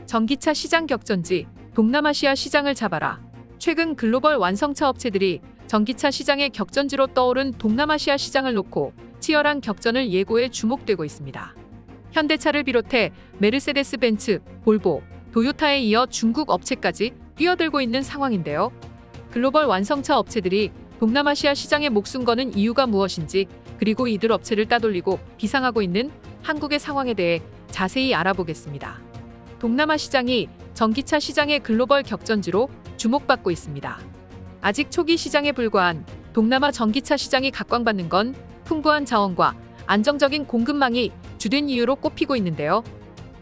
전기차 시장 격전지, 동남아시아 시장을 잡아라. 최근 글로벌 완성차 업체들이 전기차 시장의 격전지로 떠오른 동남아시아 시장을 놓고 치열한 격전을 예고해 주목되고 있습니다. 현대차를 비롯해 메르세데스 벤츠, 볼보, 도요타에 이어 중국 업체까지 뛰어들고 있는 상황인데요. 글로벌 완성차 업체들이 동남아시아 시장에 목숨 거는 이유가 무엇인지, 그리고 이들 업체를 따돌리고 비상하고 있는 한국의 상황에 대해 자세히 알아보겠습니다. 동남아 시장이 전기차 시장의 글로벌 격전지로 주목받고 있습니다. 아직 초기 시장에 불과한 동남아 전기차 시장이 각광받는 건 풍부한 자원과 안정적인 공급망이 주된 이유로 꼽히고 있는데요.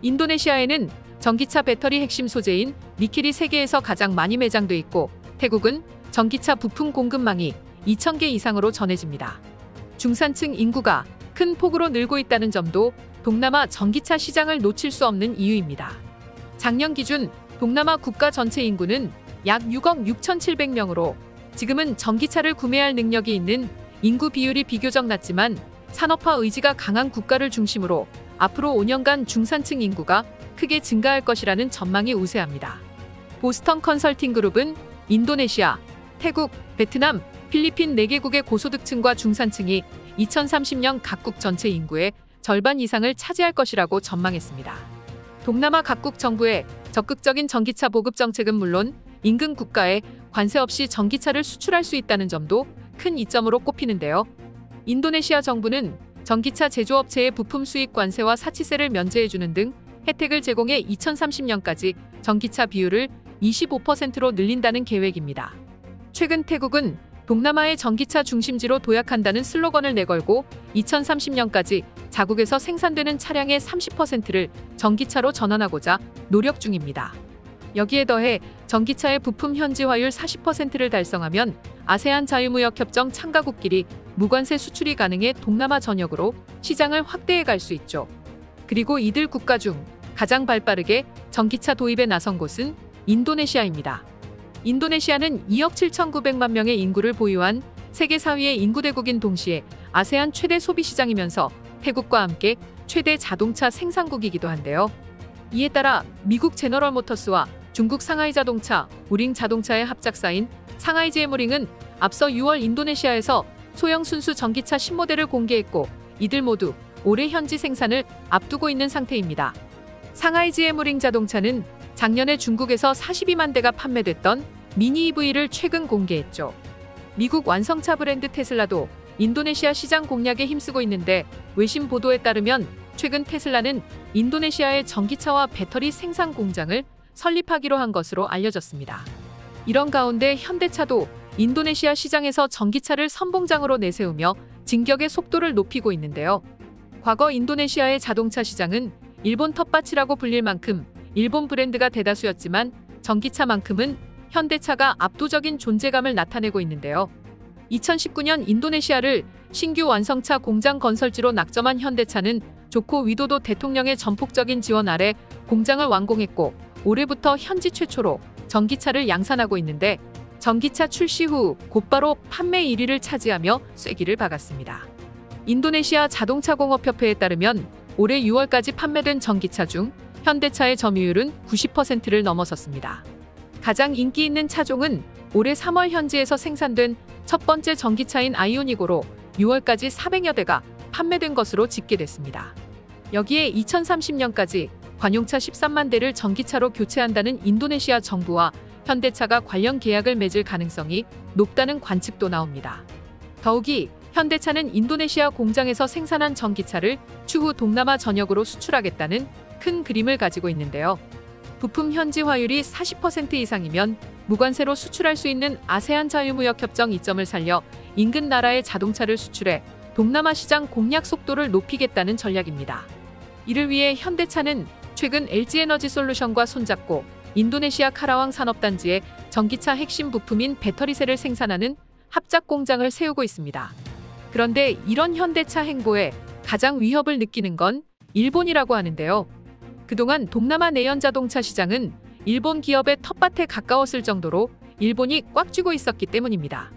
인도네시아에는 전기차 배터리 핵심 소재인 니켈이 세계에서 가장 많이 매장돼 있고, 태국은 전기차 부품 공급망이 2,000개 이상으로 전해집니다. 중산층 인구가 큰 폭으로 늘고 있다는 점도 동남아 전기차 시장을 놓칠 수 없는 이유입니다. 작년 기준 동남아 국가 전체 인구는 약 6억 6,700명으로 지금은 전기차를 구매할 능력이 있는 인구 비율이 비교적 낮지만 산업화 의지가 강한 국가를 중심으로 앞으로 5년간 중산층 인구가 크게 증가할 것이라는 전망이 우세합니다. 보스턴 컨설팅 그룹은 인도네시아, 태국, 베트남, 필리핀 4개국의 고소득층과 중산층이 2030년 각국 전체 인구의 절반 이상을 차지할 것이라고 전망했습니다. 동남아 각국 정부의 적극적인 전기차 보급 정책은 물론 인근 국가에 관세 없이 전기차를 수출할 수 있다는 점도 큰 이점으로 꼽히는데요. 인도네시아 정부는 전기차 제조업체의 부품 수입 관세와 사치세를 면제해주는 등 혜택을 제공해 2030년까지 전기차 비율을 25%로 늘린다는 계획입니다. 최근 태국은 동남아의 전기차 중심지로 도약한다는 슬로건을 내걸고 2030년까지 자국에서 생산되는 차량의 30%를 전기차로 전환하고자 노력 중입니다. 여기에 더해 전기차의 부품 현지화율 40%를 달성하면 아세안 자유무역협정 참가국끼리 무관세 수출이 가능해 동남아 전역으로 시장을 확대해 갈 수 있죠. 그리고 이들 국가 중 가장 발빠르게 전기차 도입에 나선 곳은 인도네시아입니다. 인도네시아는 2억 7,900만 명의 인구를 보유한 세계 4위의 인구대국인 동시에 아세안 최대 소비시장이면서 태국과 함께 최대 자동차 생산국이기도 한데요. 이에 따라 미국 제너럴 모터스와 중국 상하이 자동차, 우링 자동차의 합작사인 상하이 제무링은 앞서 6월 인도네시아에서 소형 순수 전기차 신모델을 공개했고, 이들 모두 올해 현지 생산을 앞두고 있는 상태입니다. 상하이 제무링 자동차는 작년에 중국에서 42만 대가 판매됐던 미니 EV를 최근 공개했죠. 미국 완성차 브랜드 테슬라도 인도네시아 시장 공략에 힘쓰고 있는데, 외신 보도에 따르면 최근 테슬라는 인도네시아의 전기차와 배터리 생산 공장을 설립하기로 한 것으로 알려졌습니다. 이런 가운데 현대차도 인도네시아 시장에서 전기차를 선봉장으로 내세우며 진격의 속도를 높이고 있는데요. 과거 인도네시아의 자동차 시장은 일본 텃밭이라고 불릴 만큼 일본 브랜드가 대다수였지만 전기차만큼은 현대차가 압도적인 존재감을 나타내고 있는데요. 2019년 인도네시아를 신규 완성차 공장 건설지로 낙점한 현대차는 조코 위도도 대통령의 전폭적인 지원 아래 공장을 완공했고, 올해부터 현지 최초로 전기차를 양산하고 있는데, 전기차 출시 후 곧바로 판매 1위를 차지하며 쐐기를 박았습니다. 인도네시아 자동차공업협회에 따르면 올해 6월까지 판매된 전기차 중 현대차의 점유율은 90%를 넘어섰습니다. 가장 인기 있는 차종은 올해 3월 현지에서 생산된 첫 번째 전기차인 아이오닉으로 6월까지 400여 대가 판매된 것으로 집계됐습니다. 여기에 2030년까지 관용차 13만 대를 전기차로 교체한다는 인도네시아 정부와 현대차가 관련 계약을 맺을 가능성이 높다는 관측도 나옵니다. 더욱이 현대차는 인도네시아 공장에서 생산한 전기차를 추후 동남아 전역으로 수출하겠다는 큰 그림을 가지고 있는데요. 부품 현지화율이 40% 이상이면 무관세로 수출할 수 있는 아세안 자유무역협정 이점을 살려 인근 나라의 자동차를 수출해 동남아 시장 공략 속도를 높이겠다는 전략입니다. 이를 위해 현대차는 최근 LG에너지솔루션과 손잡고 인도네시아 카라왕 산업단지에 전기차 핵심 부품인 배터리셀을 생산하는 합작 공장을 세우고 있습니다. 그런데 이런 현대차 행보에 가장 위협을 느끼는 건 일본이라고 하는데요. 그동안 동남아 내연 자동차 시장은 일본 기업의 텃밭에 가까웠을 정도로 일본이 꽉 쥐고 있었기 때문입니다.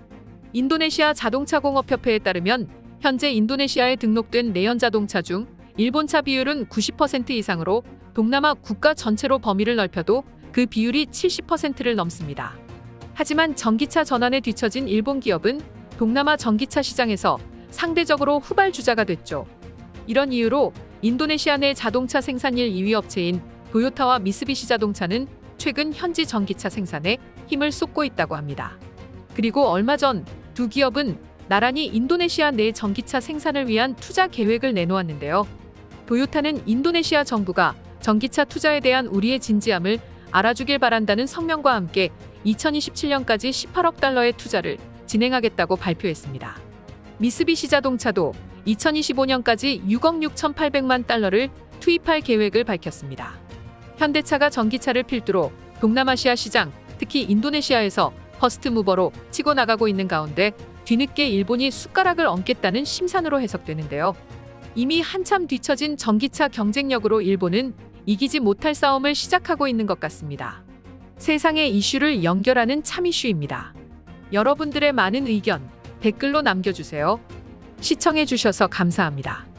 인도네시아 자동차 공업협회에 따르면 현재 인도네시아에 등록된 내연 자동차 중 일본차 비율은 90% 이상으로 동남아 국가 전체로 범위를 넓혀도 그 비율이 70%를 넘습니다. 하지만 전기차 전환에 뒤처진 일본 기업은 동남아 전기차 시장에서 상대적으로 후발주자가 됐죠. 이런 이유로 인도네시아 내 자동차 생산일 2위 업체인 도요타와 미쓰비시 자동차는 최근 현지 전기차 생산에 힘을 쏟고 있다고 합니다. 그리고 얼마 전 두 기업은 나란히 인도네시아 내 전기차 생산을 위한 투자 계획을 내놓았는데요. 도요타는 인도네시아 정부가 전기차 투자에 대한 우리의 진지함을 알아주길 바란다는 성명과 함께 2027년까지 18억 달러의 투자를 진행하겠다고 발표했습니다. 미쓰비시 자동차도 2025년까지 6억 6,800만 달러를 투입할 계획을 밝혔습니다. 현대차가 전기차를 필두로 동남아시아 시장, 특히 인도네시아에서 퍼스트 무버로 치고 나가고 있는 가운데 뒤늦게 일본이 숟가락을 얹겠다는 심산으로 해석되는데요. 이미 한참 뒤처진 전기차 경쟁력으로 일본은 이기지 못할 싸움을 시작하고 있는 것 같습니다. 세상의 이슈를 연결하는 참 이슈입니다. 여러분들의 많은 의견 댓글로 남겨주세요. 시청해주셔서 감사합니다.